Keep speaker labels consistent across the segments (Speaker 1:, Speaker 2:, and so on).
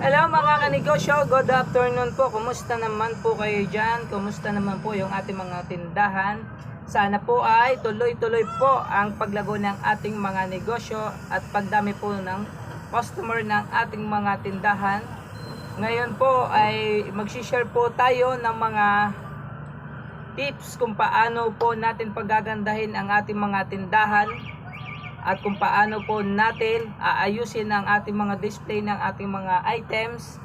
Speaker 1: Hello mga kanegosyo, good afternoon po. Kumusta naman po kayo dyan? Kumusta naman po yung ating mga tindahan? Sana po ay tuloy-tuloy po ang paglago ng ating mga negosyo at pagdami po ng customer ng ating mga tindahan. Ngayon po ay magsishare po tayo ng mga tips kung paano po natin pagagandahin ang ating mga tindahan at kung paano po natin aayusin ang ating mga display ng ating mga items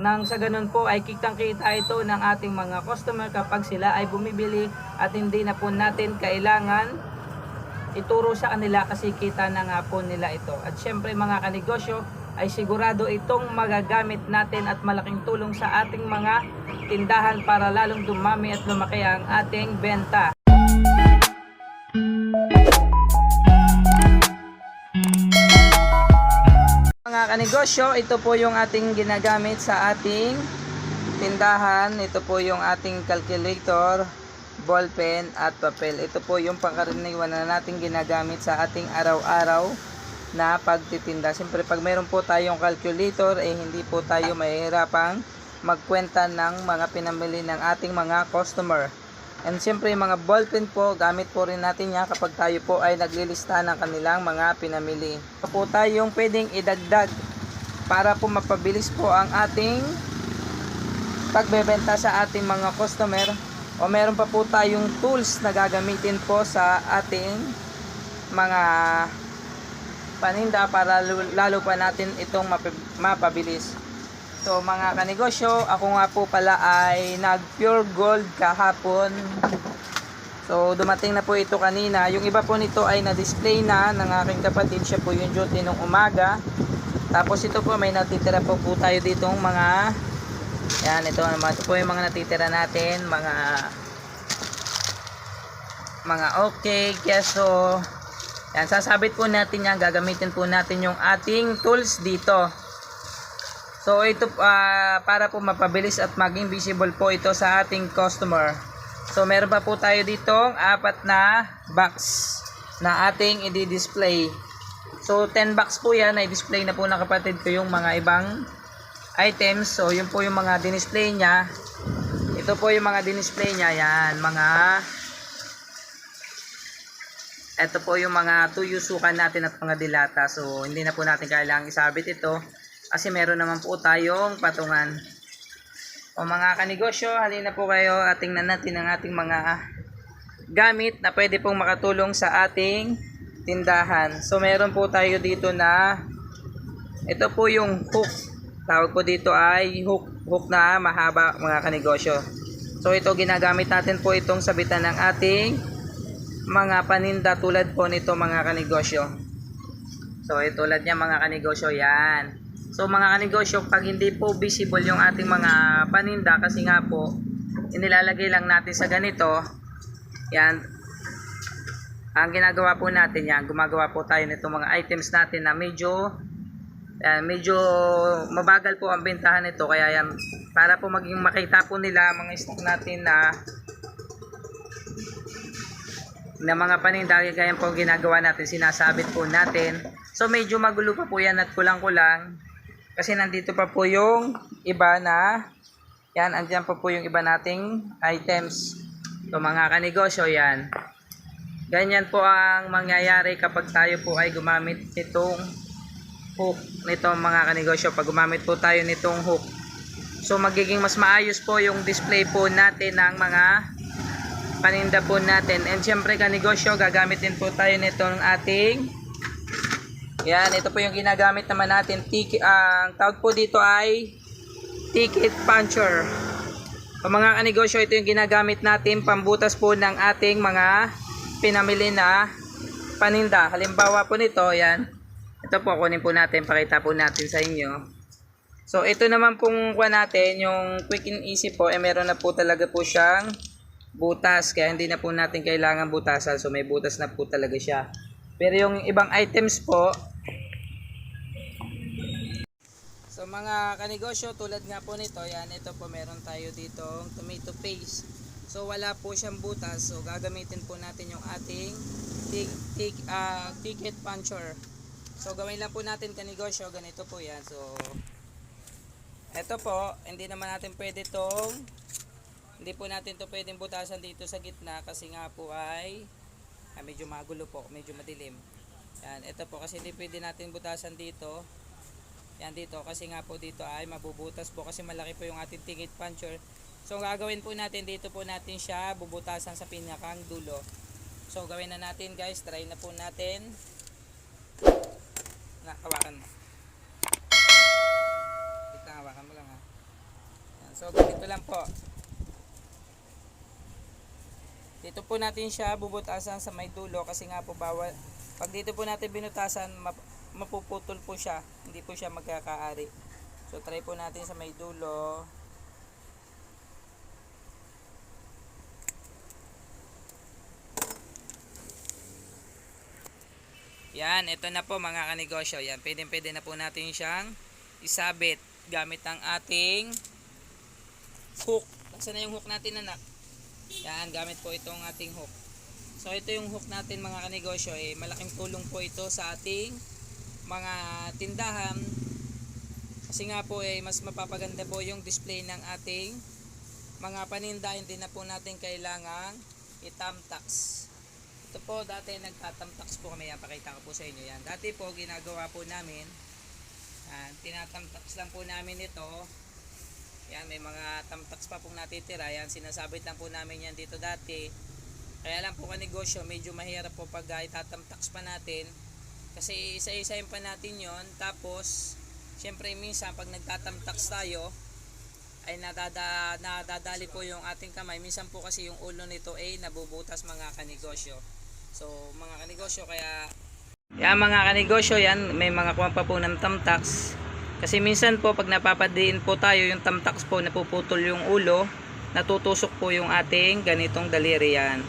Speaker 1: nang sa ganun po ay kitang-kita ito ng ating mga customer kapag sila ay bumibili at hindi na po natin kailangan ituro sa kanila kasi kita na nga po nila ito. At syempre mga kanegosyo ay sigurado itong magagamit natin at malaking tulong sa ating mga tindahan para lalong dumami at lumaki ang ating benta. Mga kanegosyo, ito po yung ating ginagamit sa ating tindahan. Ito po yung ating calculator, ballpen at papel. Ito po yung pangkaraniwan na natin ginagamit sa ating araw-araw na pagtitinda. Siyempre pag meron po tayong calculator, hindi po tayo mahihirapang magkwenta ng mga pinamili ng ating mga customer. And siyempre yung mga ballpen po, gamit po rin natin yan kapag tayo po ay naglilista ng kanilang mga pinamili. Ito po tayong pwedeng idagdag para po mapabilis po ang ating pagbebenta sa ating mga customer. O meron pa po tayong tools na gagamitin po sa ating mga paninda para lalo pa natin itong mapabilis. So mga kanegosyo, ako nga po pala ay nag pure gold kahapon. So dumating na po ito kanina. Yung iba po nito ay na-display na ng aking kapatid. Siya po yung duty nung umaga. Tapos ito po may natitira po tayo ditong mga yan, ito naman. Ito po yung mga natitira natin. Mga okay, keso. Yan, sasabit po natin yan. Gagamitin po natin yung ating tools dito. So ito para po mapabilis at maging visible po ito sa ating customer. So meron pa po tayo ditong 4 na box na ating i-display. So 10 box po yan, i-display na po ng kapatid ko yung mga ibang items. So yun po yung mga dinisplay niya. Ito po yung mga dinisplay niya, yan, ito po yung mga tuyusukan natin at mga dilata. So hindi na po natin kailangang isabit ito kasi meron naman po tayong patungan. O mga kanegosyo, halina po kayo at tingnan natin ang ating mga gamit na pwede pong makatulong sa ating tindahan. So meron po tayo dito na ito po yung hook. Tawag po dito ay hook na mahaba mga kanegosyo. So ito ginagamit natin po itong sabitan ng ating mga paninda tulad po nito mga kanegosyo. So tulad niya mga kanegosyo, yan. So mga kanegosyo, pag hindi po visible yung ating mga paninda kasi nga po inilalagay lang natin sa ganito, yan, ang ginagawa po natin yan, gumagawa po tayo nito mga items natin na medyo mabagal po ang bentahan nito. Kaya yan, para po maging makita po nila mga stock natin na mga paninda, kaya po ginagawa natin, sinasabit po natin. So medyo magulo pa po yan at kulang-kulang kasi nandito pa po yung iba na yan, andyan pa po yung iba nating items. So mga kanegosyo, yan, ganyan po ang mangyayari kapag tayo po ay gumamit nitong hook nito mga kanegosyo. Pag gumamit po tayo nitong hook, so magiging mas maayos po yung display po natin ng mga paninda po natin. And syempre kanegosyo, gagamit din po tayo nitong ating yan, ito po yung ginagamit naman natin. Ang tawag po dito ay ticket puncher. So mga kanegosyo, ito yung ginagamit natin pambutas po ng ating mga pinamili na paninda. Halimbawa po nito, yan. Ito po, kunin po natin, pakita po natin sa inyo. So ito naman pong kuha natin, yung quick and easy po, meron na po talaga po siyang butas. Kaya hindi na po natin kailangan butasan. So may butas na po talaga siya. Pero yung ibang items po, so mga kanegosyo, tulad nga po nito, yan, ito po meron tayo dito tomato paste. So wala po siyang butas. So gagamitin po natin yung ating ticket puncher. So gawin lang po natin kanegosyo, ganito po yan. So Ito po, hindi naman natin pwede tong, hindi po natin to pwedeng butasan dito sa gitna kasi nga po ay medyo magulo po, medyo madilim. Yan, ito po kasi hindi pwede natin butasan dito. Yan dito kasi nga po dito ay mabubutas po kasi malaki po yung ating tingit puncher. So ang gagawin po natin dito po natin siya bubutasan sa pinakang dulo. So gawin na natin guys, try na po natin. Hawakan mo. Dito hawakan mo lang ha. Yan, so ganito lang po. Dito po natin siya bubutasan sa may dulo kasi nga po bawal. Pag dito po natin binutasan, mapuputol po siya. Hindi po siya magkakaari. So try po natin sa may dulo. Yan, ito na po mga kanegosyo. Yan, pwede na po natin siyang isabit gamit ang ating hook. Nasaan na yung hook natin, anak? Yan, gamit po itong ating hook. So ito yung hook natin mga kanegosyo, malaking tulong po ito sa ating mga tindahan. Kasi nga po mas mapapaganda po yung display ng ating mga paninda. Hindi na po natin kailangang itamtax. Ito po, dati nagtatamtax po kami. Yan, pakita ko po sa inyo yan. Dati po, ginagawa po namin, tinatamtax lang po namin ito. Yan, may mga tamtax pa pong natitira. Yan, sinasabit lang po namin yan dito dati. Kaya lang po kanegosyo, medyo mahirap po pag itatamtax pa natin. Kasi isa-isayin pa natin yon. Tapos, syempre minsan pag nagtatamtax tayo, ay nadadali po yung ating kamay. Minsan po kasi yung ulo nito ay nabubutas mga kanegosyo. So mga kanegosyo, kaya yan mga kanegosyo, yan may mga kuha pa po ng tamtax. Kasi minsan po pag napapadiin po tayo yung tamtax po, napuputol yung ulo, natutusok po yung ating ganitong daliri. Yan,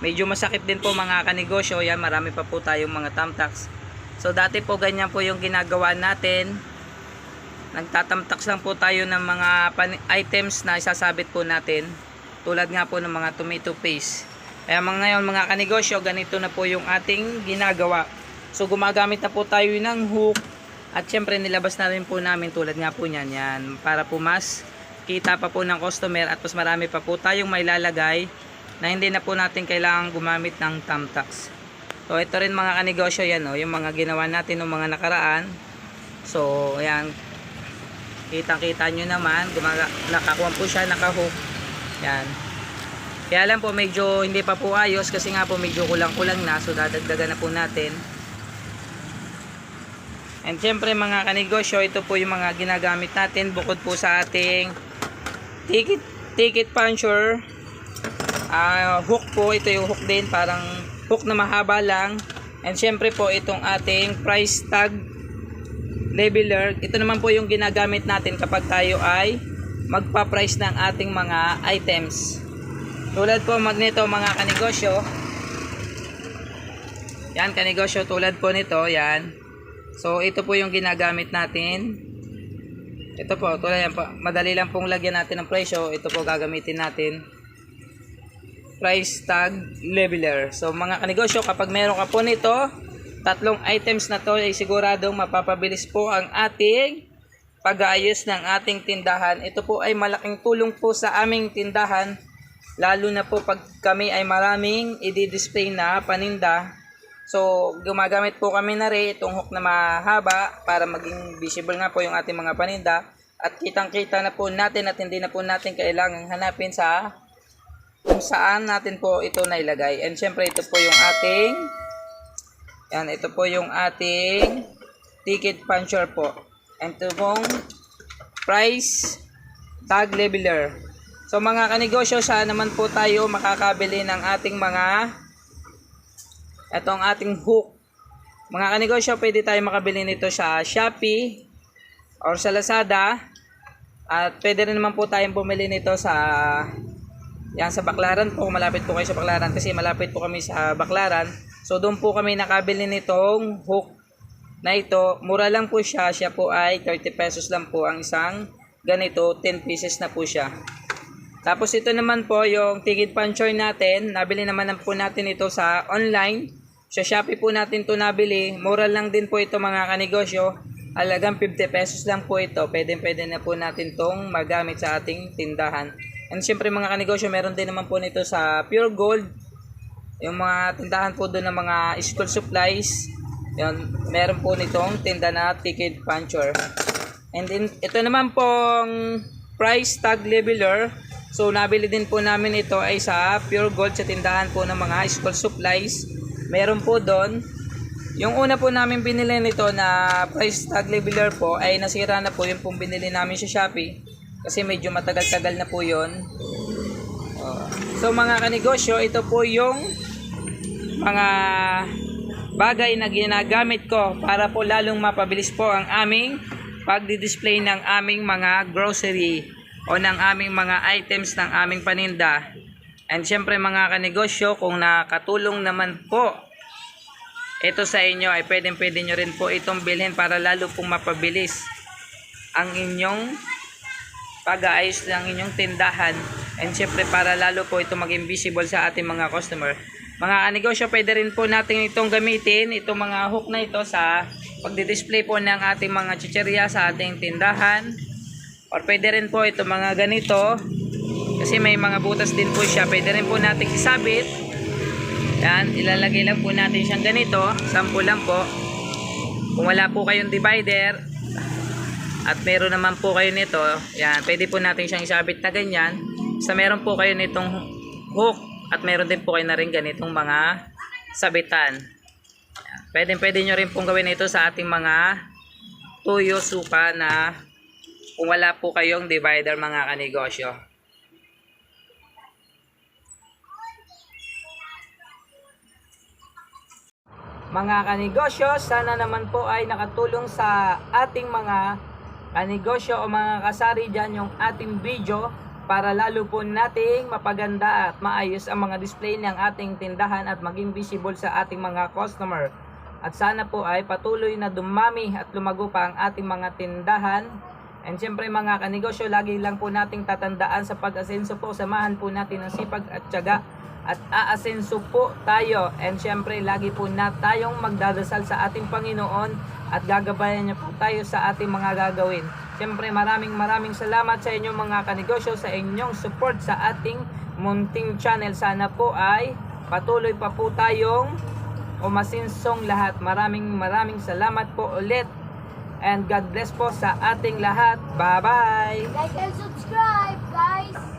Speaker 1: medyo masakit din po mga kanegosyo. Yan, marami pa po tayong mga tamtax. So dati po ganyan po yung ginagawa natin. Nagtatamtax lang po tayo ng mga items na isasabit po natin, tulad nga po ng mga tomato paste. Kaya ngayon mga kanegosyo, ganito na po yung ating ginagawa. So gumagamit na po tayo ng hook. At syempre nilabas na rin po namin tulad nga po niyan. Yan, para po mas kita pa po ng customer at mas marami pa po tayong may lalagay na hindi na po natin kailangan gumamit ng tamtax. So ito rin mga kanegosyo, yan yung mga ginawa natin ng mga nakaraan. So yan, kitang-kita nyo naman, nakakuha po siya, nakahook. Yan. Kaya lang po medyo hindi pa po ayos kasi nga po medyo kulang-kulang na. So dadagdagan na po natin. And syempre mga kanegosyo, ito po yung mga ginagamit natin bukod po sa ating ticket puncher. Hook po, ito yung hook din, parang hook na mahaba lang. And syempre po itong ating price tag leveler, ito naman po yung ginagamit natin kapag tayo ay magpa-price ng ating mga items. Tulad po nito mga kanegosyo. Yan kanegosyo, tulad po nito, yan. So ito po yung ginagamit natin. Ito po, tulad yan po. Madali lang pong lagyan natin ng presyo. Ito po gagamitin natin. Price tag leveler. So mga kanegosyo, kapag meron ka po nito, tatlong items na to ay siguradong mapapabilis po ang ating pag-aayos ng ating tindahan. Ito po ay malaking tulong po sa aming tindahan, lalo na po pag kami ay maraming i-display na paninda. So gumagamit po kami na rin itong hook na mahaba para maging visible nga po yung ating mga paninda at kitang-kita na po natin at hindi na po natin kailangang hanapin sa kung saan natin po ito nailagay. And syempre ito po yung ating ito po yung ating ticket puncher po. And ito pong price tag leveler. So mga kanegosyo, saan naman po tayo makakabili ng ating itong ating hook. Mga kanegosyo, pwede tayo makabili nito sa Shopee or sa Lazada. At pwede rin naman po tayong bumili nito sa Baclaran po. Malapit po kayo sa Baclaran kasi malapit po kami sa Baclaran. So doon po kami nakabili nitong hook na ito. Mura lang po siya. Siya po ay 30 pesos lang po ang isang ganito. 10 pieces na po siya. Tapos ito naman po yung ticket puncher natin. Nabili naman po natin ito sa online. Sa Shopee po natin ito nabili. Mura lang din po ito mga kanegosyo. Halagang 50 pesos lang po ito. Pwede na po natin tong magamit sa ating tindahan. And syempre mga kanegosyo, meron din naman po nito sa Pure Gold. Yung mga tindahan po doon ng mga school supplies. Yun, meron po nitong tinda na ticket puncher. And then, ito naman pong price tag leveler. So, nabili din po namin ito ay sa Pure Gold sa tindahan po ng mga school supplies. Meron po doon. Yung una po namin binili nito na price tag leveler po ay nasira na po yung pong binili namin sa Shopee. Kasi medyo matagal-tagal na po yun. So, mga kanegosyo, ito po yung mga bagay na ginagamit ko para po lalong mapabilis po ang aming pagdi-display ng aming mga grocery o ng aming mga items ng aming paninda. And syempre mga kanegosyo, kung nakatulong naman po ito sa inyo ay pwede nyo rin po itong bilhin para lalo pong mapabilis ang inyong pag-aayos ng inyong tindahan. And syempre para lalo po ito maging visible sa ating mga customer. Mga kanegosyo, pwede rin po natin itong gamitin, itong mga hook na ito sa pagdi-display po ng ating mga chicherya sa ating tindahan. Or pwede rin po ito mga ganito, kasi may mga butas din po siya, pwede rin po natin isabit. Yan, ilalagay lang po natin siyang ganito, sample lang po. Kung wala po kayong divider, at meron naman po kayo nito, yan, pwede po natin siyang isabit na ganyan. Sa meron po kayo nitong hook, at meron din po kayo na rin ganitong mga sabitan. Pwede nyo rin pong gawin ito sa ating mga tuyo, suka na kung wala po kayong divider mga kanegosyo. Mga kanegosyo, sana naman po ay nakatulong sa ating mga kanegosyo o mga kasari dyan yung ating video para lalo po nating mapaganda at maayos ang mga display ng ating tindahan at maging visible sa ating mga customer. At sana po ay patuloy na dumami at lumago pa ang ating mga tindahan. And syempre mga kanegosyo, lagi lang po nating tatandaan sa pag-asenso po, samahan po natin ang sipag at tiyaga at aasenso po tayo. And syempre lagi po na tayong magdadasal sa ating Panginoon at gagabayan niya po tayo sa ating mga gagawin. Syempre maraming salamat sa inyong mga kanegosyo sa inyong support sa ating munting channel. Sana po ay patuloy pa po tayong umasinsong lahat. Maraming salamat po ulit. And God bless po sa ating lahat. Bye bye!
Speaker 2: Like and subscribe, guys!